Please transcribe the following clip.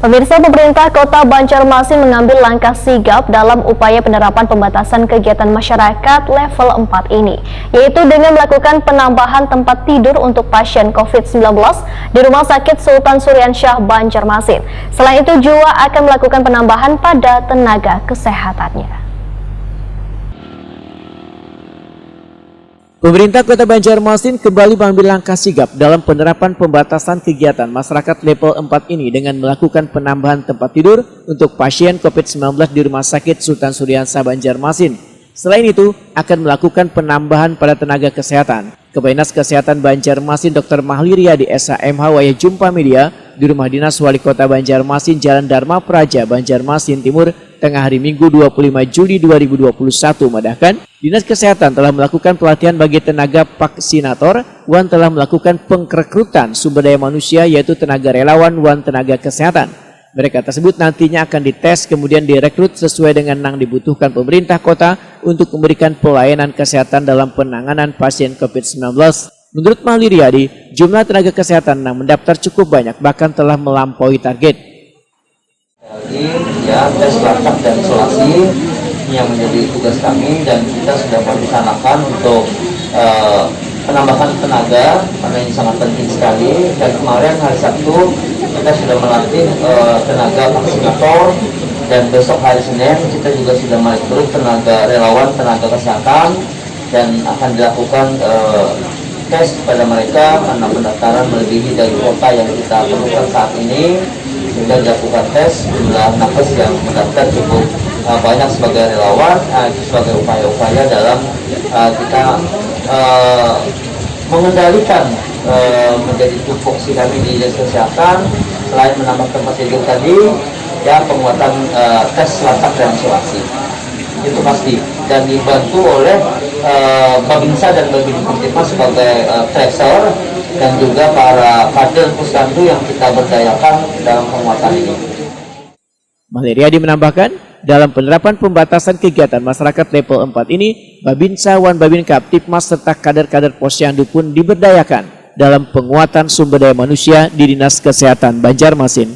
Pemirsa, pemerintah Kota Banjarmasin mengambil langkah sigap dalam upaya penerapan pembatasan kegiatan masyarakat level 4 ini, yaitu dengan melakukan penambahan tempat tidur untuk pasien COVID-19 di Rumah Sakit Sultan Syuriansyah Banjarmasin. Selain itu juga akan melakukan penambahan pada tenaga kesehatannya. Pemerintah Kota Banjarmasin kembali mengambil langkah sigap dalam penerapan pembatasan kegiatan masyarakat level 4 ini dengan melakukan penambahan tempat tidur untuk pasien COVID-19 di Rumah Sakit Sultan Syuriansyah Banjarmasin. Selain itu, akan melakukan penambahan pada tenaga kesehatan. Kepala Dinas Kesehatan Banjarmasin Dr. Mahliria di SHMH Wayah Jumpa Media di Rumah Dinas Wali Kota Banjarmasin Jalan Dharma Praja, Banjarmasin Timur, tengah hari Minggu 25 Juli 2021 mendahkan, Dinas Kesehatan telah melakukan pelatihan bagi tenaga vaksinator, wan telah melakukan pengrekrutan sumber daya manusia yaitu tenaga relawan wan tenaga kesehatan. Mereka tersebut nantinya akan dites kemudian direkrut sesuai dengan yang dibutuhkan pemerintah kota untuk memberikan pelayanan kesehatan dalam penanganan pasien COVID-19. Menurut Mahliriadi, jumlah tenaga kesehatan yang mendaftar cukup banyak bahkan telah melampaui target. Ya, tes lacak dan isolasi yang menjadi tugas kami dan kita sudah merencanakan untuk penambahan tenaga karena ini sangat penting sekali. Dan kemarin hari Sabtu kita sudah melatih tenaga vaksinator dan besok hari Senin kita juga sudah merekrut tenaga relawan tenaga kesehatan dan akan dilakukan tes pada mereka karena pendaftaran melebihi dari kuota yang kita perlukan saat ini. Kita dilakukan tes, jumlah nakes yang mendaftar cukup banyak sebagai relawan, itu sebagai upaya-upaya dalam kita mengendalikan menjadi tupoksi kami di Dinas Kesehatan. Selain menambah tempat tidur tadi, ya penguatan tes lacak dan isolasi itu pasti, dan dibantu oleh Babinsa dan Babinsa sebagai tracer dan juga para kader puskandu yang kita berdayakan dalam penguatan ini. Mahliriadi menambahkan, dalam penerapan pembatasan kegiatan masyarakat level 4 ini, Babinsa, Wan Babinkap, Tipmas, serta kader-kader posyandu pun diberdayakan dalam penguatan sumber daya manusia di Dinas Kesehatan Banjarmasin.